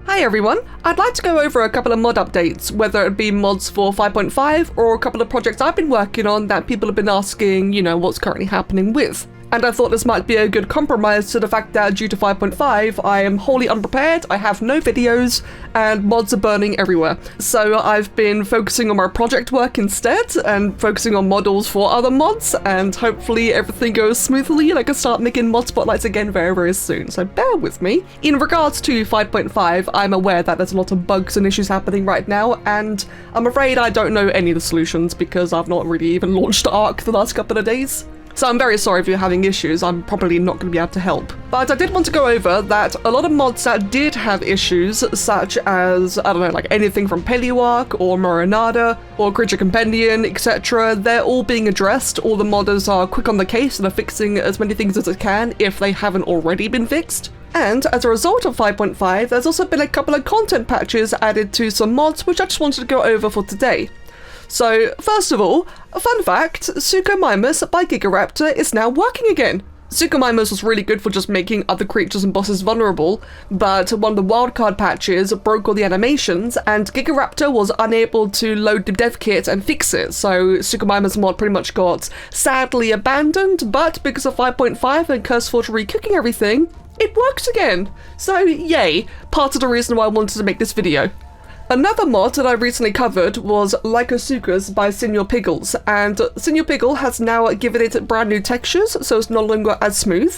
Hi everyone, I'd like to go over a couple of mod updates, whether it be mods for 5.5 or a couple of projects I've been working on that people have been asking, what's currently happening with. And I thought this might be a good compromise to the fact that due to 5.5, I am wholly unprepared, I have no videos, and mods are burning everywhere. So I've been focusing on my project work instead, and focusing on models for other mods, and hopefully everything goes smoothly and I can start making mod spotlights again very, very soon, so bear with me. In regards to 5.5, I'm aware that there's a lot of bugs and issues happening right now, and I'm afraid I don't know any of the solutions because I've not really even launched ARK the last couple of days. So I'm very sorry if you're having issues, I'm probably not going to be able to help. But I did want to go over that a lot of mods that did have issues, such as, like anything from ARK or Moronada or Creature Companion, etc., they're all being addressed. All the modders are quick on the case and are fixing as many things as they can if they haven't already been fixed. And as a result of 5.5, there's also been a couple of content patches added to some mods, which I just wanted to go over for today. So, first of all, a fun fact, suchomimus by Gigaraptor is now working again. Suchomimus was really good for just making other creatures and bosses vulnerable, but one of the wildcard patches broke all the animations, and Gigaraptor was unable to load the dev kit and fix it, so Suchomimus mod pretty much got sadly abandoned, but because of 5.5 and curseforge recooking everything, it works again. So yay, part of the reason why I wanted to make this video. Another mod that I recently covered was lycosuchus by Senior Piggles, and Senior Piggle has now given it brand new textures, so it's no longer as smooth.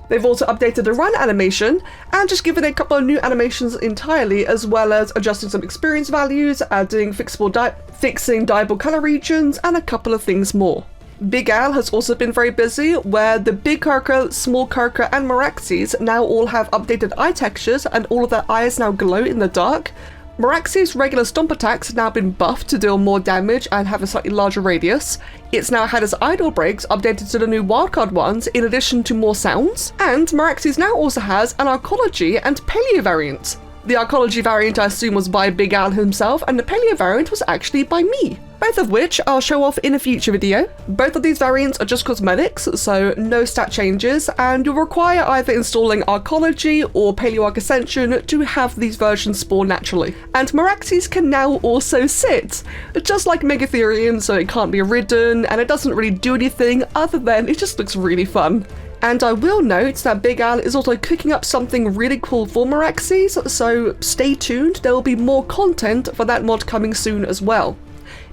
They've also updated the run animation, and just given it a couple of new animations entirely, as well as adjusting some experience values, adding fixing dyeable color regions, and a couple of things more. Big Al has also been very busy, where the big carcha, small carcha, and meraxes now all have updated eye textures, and all of their eyes now glow in the dark. Meraxes' regular stomp attacks have now been buffed to deal more damage and have a slightly larger radius. It's now had its idle breaks updated to the new wildcard ones in addition to more sounds, and Meraxes now also has an arcology and paleo variant. The arcology variant I assume was by Big Al himself, and the paleo variant was actually by me, both of which I'll show off in a future video. Both of these variants are just cosmetics, so no stat changes, and you'll require either installing arcology or paleo ascension to have these versions spawn naturally. And Meraxes can now also sit, just like Megatherium, so it can't be ridden, and it doesn't really do anything other than it just looks really fun. And I will note that Big Al is also cooking up something really cool for Meraxes, so stay tuned, there will be more content for that mod coming soon as well.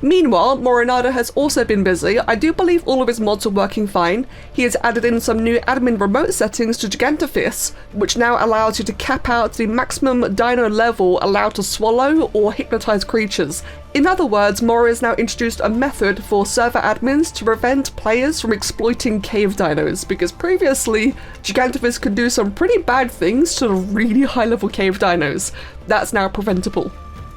Meanwhile, Moronada has also been busy. I do believe all of his mods are working fine. He has added in some new admin remote settings to gigantophis, which now allows you to cap out the maximum dino level allowed to swallow or hypnotize creatures. In other words, Moro has now introduced a method for server admins to prevent players from exploiting cave dinos, because previously, gigantophis could do some pretty bad things to the really high level cave dinos. That's now preventable.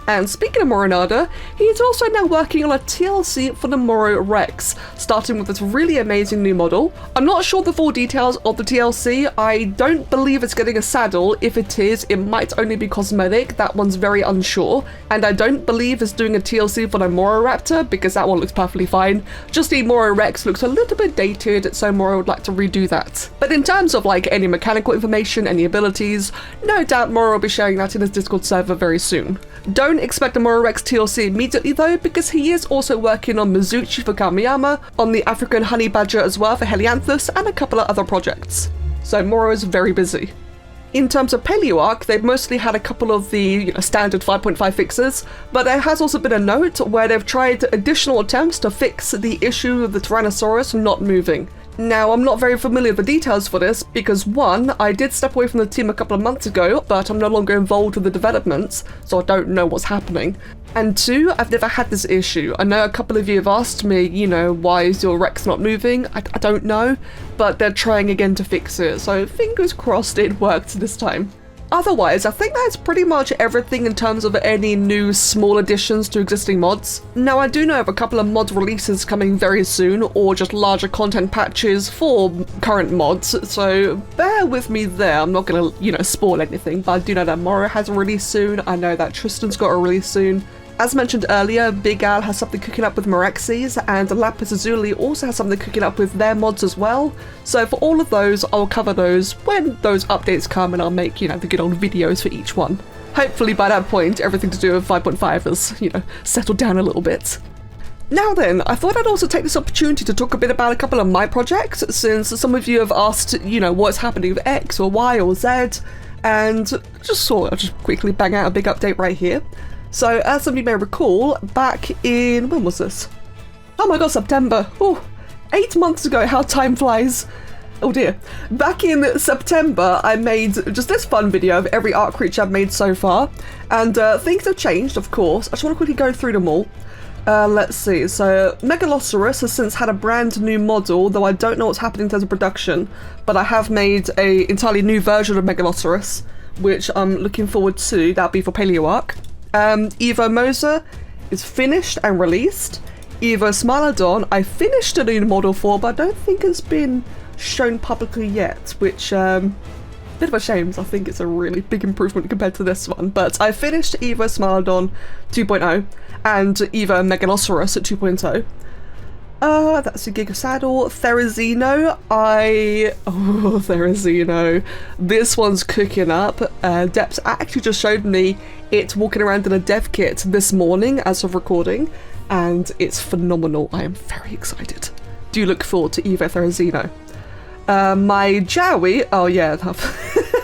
And speaking of Moronada, he's also now working on a TLC for the Moro Rex, starting with this really amazing new model. I'm not sure the full details of the TLC, I don't believe it's getting a saddle. If it is, it might only be cosmetic, that one's very unsure. And I don't believe it's doing a TLC for the Moro Raptor, because that one looks perfectly fine. Just the Moro Rex looks a little bit dated, so Moro would like to redo that. But in terms of any mechanical information, any abilities, no doubt Moro will be sharing that in his Discord server very soon. Don't expect a Moro Rex TLC immediately though, because he is also working on Mizuchi for Kamiyama, on the African Honey Badger as well for Helianthus, and a couple of other projects. So Moro is very busy. In terms of ARK, they've mostly had a couple of the standard 5.5 fixes, but there has also been a note where they've tried additional attempts to fix the issue of the Tyrannosaurus not moving. Now, I'm not very familiar with the details for this because 1, I did step away from the team a couple of months ago, but I'm no longer involved with the developments, so I don't know what's happening. And 2, I've never had this issue. I know a couple of you have asked me, why is your Rex not moving? I don't know, but they're trying again to fix it, so fingers crossed it worked this time. Otherwise, I think that's pretty much everything in terms of any new small additions to existing mods. Now, I do know of a couple of mod releases coming very soon, or just larger content patches for current mods, so bear with me there. I'm not gonna, spoil anything, but I do know that Moro has a release soon. I know that Tristan's got a release soon. As mentioned earlier, Big Al has something cooking up with meraxes, and Lapis Lazuli also has something cooking up with their mods as well. So for all of those, I'll cover those when those updates come, and I'll make, the good old videos for each one. Hopefully by that point, everything to do with 5.5 has, settled down a little bit. Now then, I thought I'd also take this opportunity to talk a bit about a couple of my projects, since some of you have asked, what's happening with X or Y or Z, and I'll just quickly bang out a big update right here. So, as some of you may recall, back in, when was this? Oh my god, September. Oh, 8 months ago, how time flies. Oh dear. Back in September, I made just this fun video of every ARK creature I've made so far, and things have changed, of course. I just want to quickly go through them all. Let's see, so Megalosaurus has since had a brand new model, though I don't know what's happening in terms of production, but I have made an entirely new version of Megalosaurus, which I'm looking forward to. That'll be for Paleo ARK. Evo Mosa is finished and released. Evo Smilodon, I finished a new model for, but I don't think it's been shown publicly yet, which, bit of a shame, I think it's a really big improvement compared to this one. But I finished Evo Smilodon 2.0 and Evo Megalosaurus at 2.0. That's a Giga Saddle. Therizino, Therizino. This one's cooking up. Deps actually just showed me it walking around in a dev kit this morning as of recording, and it's phenomenal. I am very excited. Do look forward to Evo Therizino. My Jowie, oh yeah,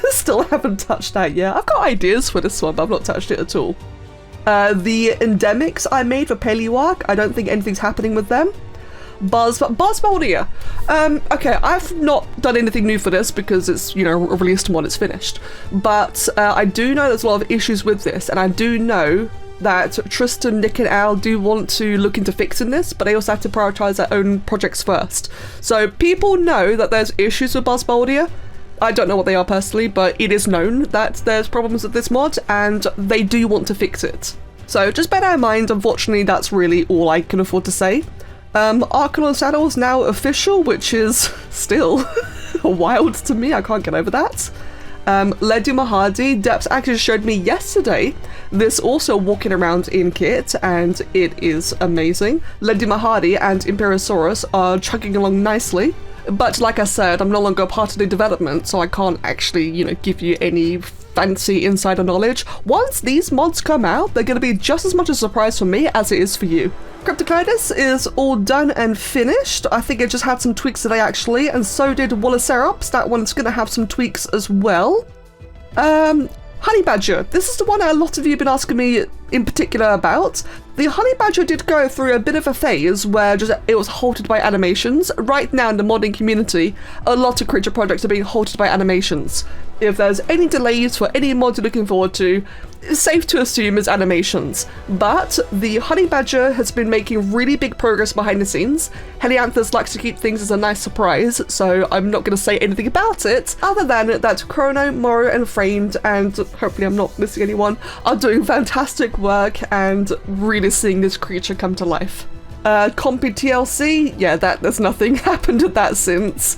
still haven't touched that yet. I've got ideas for this one, but I've not touched it at all. The endemics I made for Paleo ARK, I don't think anything's happening with them. Buzzboldia. Okay, I've not done anything new for this because it's, released when it's finished. But I do know there's a lot of issues with this, and I do know that Tristan, Nick and Al do want to look into fixing this, but they also have to prioritize their own projects first. So people know that there's issues with Buzzboldia. I don't know what they are personally, but it is known that there's problems with this mod, and they do want to fix it. So just bear that in mind. Unfortunately, that's really all I can afford to say. Arcanon Saddle is now official, which is still wild to me. I can't get over that. Ledi Mahadi, Deps actually showed me yesterday this also walking around in kit, and it is amazing. Ledi Mahadi and Imperosaurus are chugging along nicely, but like I said, I'm no longer a part of the development, so I can't actually, give you any fancy insider knowledge. Once these mods come out, they're going to be just as much a surprise for me as it is for you. Cryptocoidus is all done and finished. I think it just had some tweaks today actually, and so did Wolocerops. That one's going to have some tweaks as well. Honey Badger. This is the one that a lot of you have been asking me in particular about. The Honey Badger did go through a bit of a phase where it was halted by animations. Right now in the modding community, a lot of creature projects are being halted by animations. If there's any delays for any mod you're looking forward to, it's safe to assume it's animations. But the Honey Badger has been making really big progress behind the scenes. Helianthus likes to keep things as a nice surprise, so I'm not going to say anything about it, other than that Chrono, Moro, and Framed, and hopefully I'm not missing anyone, are doing fantastic work and really seeing this creature come to life. Compy TLC, yeah, there's nothing happened with that since.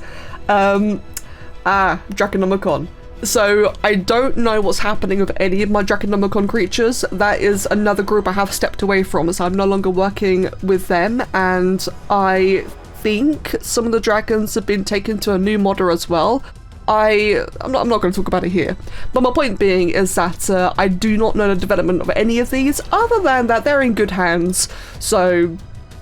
Draconomicon. So I don't know what's happening with any of my Draconomicon creatures. That is another group I have stepped away from, so I'm no longer working with them, and I think some of the dragons have been taken to a new modder as well. I'm not going to talk about it here, but my point being is that I do not know the development of any of these, other than that they're in good hands. So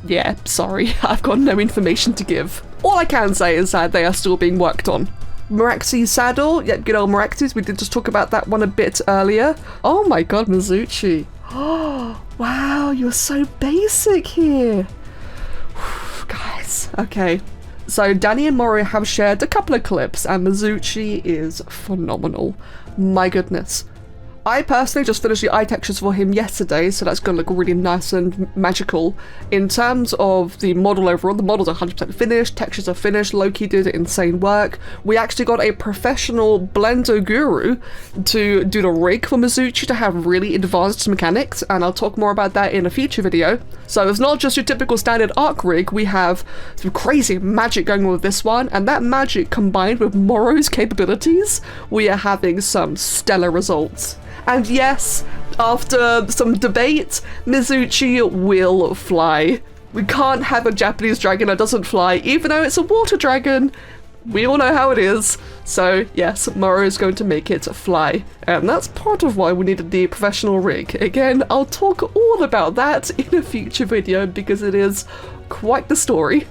yeah, sorry, I've got no information to give. All I can say is that they are still being worked on. Meraxes Saddle, yep, good old Meraxes, we did just talk about that one a bit earlier. Oh my god, Mizuchi. Oh, wow, you're so basic here. Guys, okay. So Danny and Moro have shared a couple of clips, and Mizuchi is phenomenal. My goodness. I personally just finished the eye textures for him yesterday, so that's going to look really nice and magical. In terms of the model overall, the model's 100% finished, textures are finished, Loki did insane work. We actually got a professional Blender guru to do the rig for Mizuchi to have really advanced mechanics, and I'll talk more about that in a future video. So it's not just your typical standard ARK rig, we have some crazy magic going on with this one, and that magic combined with Moro's capabilities, we are having some stellar results. And yes, After some debate, Mizuchi will fly. We can't have a Japanese dragon that doesn't fly, even though it's a water dragon. We all know how it is. So yes, Moro is going to make it fly. And that's part of why we needed the professional rig. Again, I'll talk all about that in a future video because it is quite the story.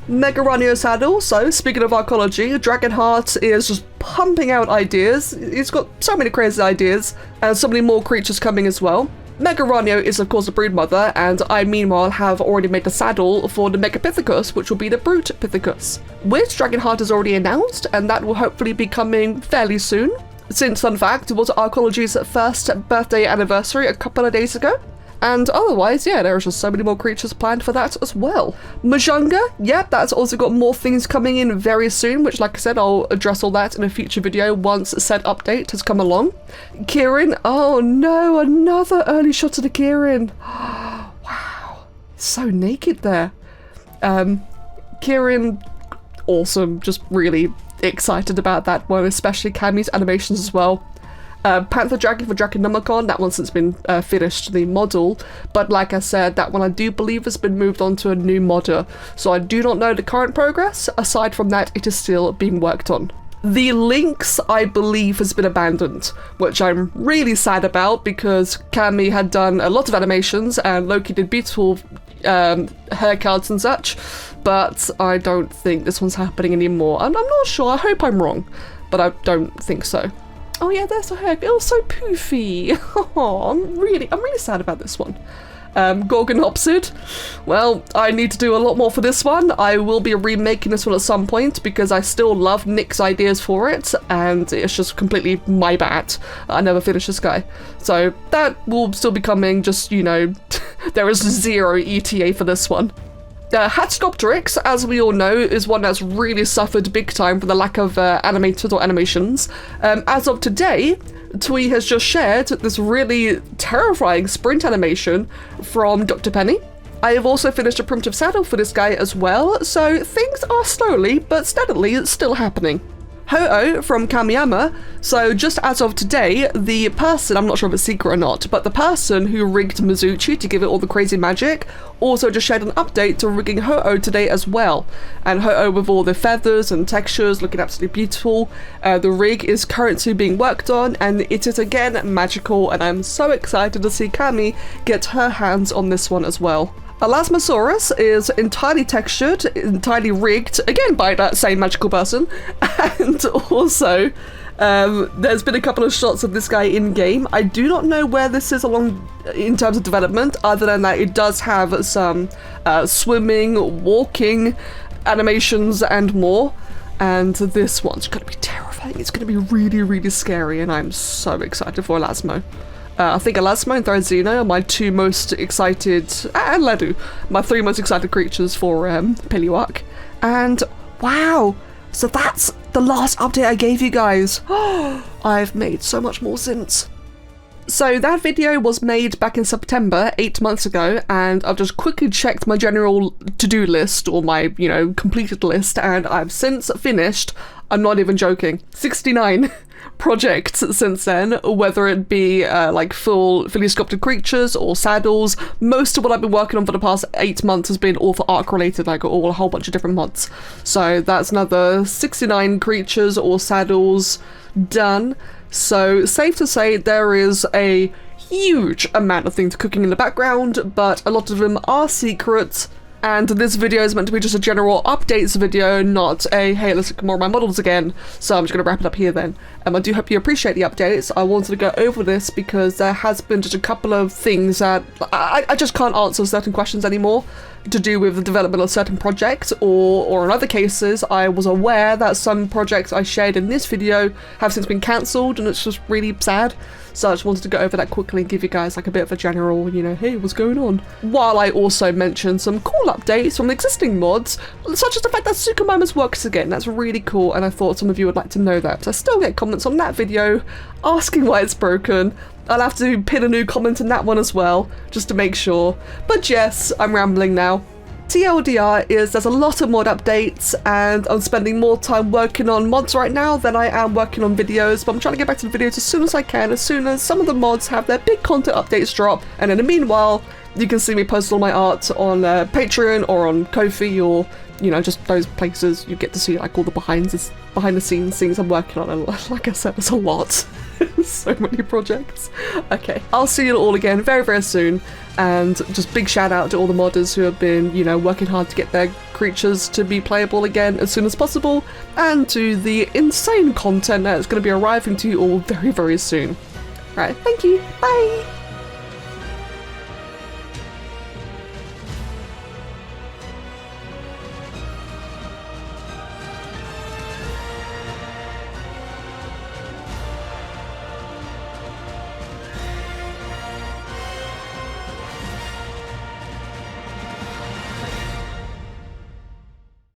Megaranio saddle. So speaking of arcology, Dragonheart is just pumping out ideas. He's got so many crazy ideas and so many more creatures coming as well. Megaranio is of course the broodmother, and I meanwhile have already made the saddle for the Megapithecus, which will be the Brute Pithecus, which Dragonheart is already announced, and that will hopefully be coming fairly soon. Since, fun fact, it was Arcology's first birthday anniversary a couple of days ago. And otherwise, yeah, there's just so many more creatures planned for that as well. Majunga, yep, that's also got more things coming in very soon, which, like I said, I'll address all that in a future video once said update has come along. Kirin, oh no, another early shot of the Kirin. Wow, so naked there. Kirin, awesome, just really excited about that one, especially Cammy's animations as well. Panther Dragon for Draconomicon, that one's since been finished, the model, but like I said, that one I do believe has been moved on to a new modder, so I do not know the current progress. Aside from that, it is still being worked on. The Lynx, I believe, has been abandoned, which I'm really sad about because Cammy had done a lot of animations and Loki did beautiful haircuts and such, but I don't think this one's happening anymore, and I'm not sure, I hope I'm wrong, but I don't think so. Oh yeah, there's her hair. It was so poofy. Oh, I'm really sad about this one. Gorgonopsid. Well, I need to do a lot more for this one. I will be remaking this one at some point because I still love Nick's ideas for it, and it's just completely my bad. I never finished this guy. So that will still be coming, just, you know, there is 0 ETA for this one. Hatschkopteryx, as we all know, is one that's really suffered big time for the lack of animators or animations. As of today, Twee has just shared this really terrifying sprint animation from Dr. Penny. I have also finished a primitive saddle for this guy as well, so things are slowly but steadily still happening. Ho-Oh from Kamiyama, so just as of today, the person, I'm not sure if it's secret or not, but the person who rigged Mizuchi to give it all the crazy magic also just shared an update to rigging Ho-Oh today as well. And Ho-Oh with all the feathers and textures looking absolutely beautiful. The rig is currently being worked on and it is again magical, and I'm so excited to see Kami get her hands on this one as well. Elasmosaurus is entirely textured, entirely rigged, again by that same magical person, and also there's been a couple of shots of this guy in-game. I do not know where this is along in terms of development, other than that it does have some swimming, walking animations and more, and this one's going to be terrifying. It's going to be really, really scary, and I'm so excited for Elasmo. I think Elasmo and Thrizino are my two most excited, and Ledu, my 3 most excited creatures for Paleoark. And wow, so that's the last update I gave you guys. I've made so much more since. So that video was made back in September, 8 months ago, and I've just quickly checked my general to-do list, or my, you know, completed list, and I've since finished, I'm not even joking, 69 projects since then, whether it be like fully sculpted creatures or saddles. Most of what I've been working on for the past 8 months has been all for ARK related, like all a whole bunch of different mods. So that's another 69 creatures or saddles done. So safe to say there is a huge amount of things cooking in the background, but a lot of them are secret. And this video is meant to be just a general updates video, not a, hey, let's look at more of my models again. So I'm just going to wrap it up here then. I do hope you appreciate the updates. I wanted to go over this because there has been just a couple of things that I just can't answer certain questions anymore to do with the development of certain projects, or in other cases, I was aware that some projects I shared in this video have since been cancelled, and it's just really sad. So I just wanted to go over that quickly and give you guys like a bit of a general, you know, hey, what's going on? While I also mentioned some cool updates from existing mods, such as the fact that suchomimus works again. That's really cool, and I thought some of you would like to know that. I still get comments on that video asking why it's broken. I'll have to pin a new comment in that one as well, just to make sure. But yes, I'm rambling now. TLDR is there's a lot of mod updates and I'm spending more time working on mods right now than I am working on videos, but I'm trying to get back to the videos as soon as I can, as soon as some of the mods have their big content updates drop, and in the meanwhile you can see me post all my art on Patreon or on Ko-fi, or you know, just those places you get to see like all the behind the scenes things I'm working on, and like I said, there's a lot. So many projects. Okay, I'll see you all again very, very soon, and just big shout out to all the modders who have been, you know, working hard to get their creatures to be playable again as soon as possible, and to the insane content that's going to be arriving to you all very, very soon. Right, thank you, bye!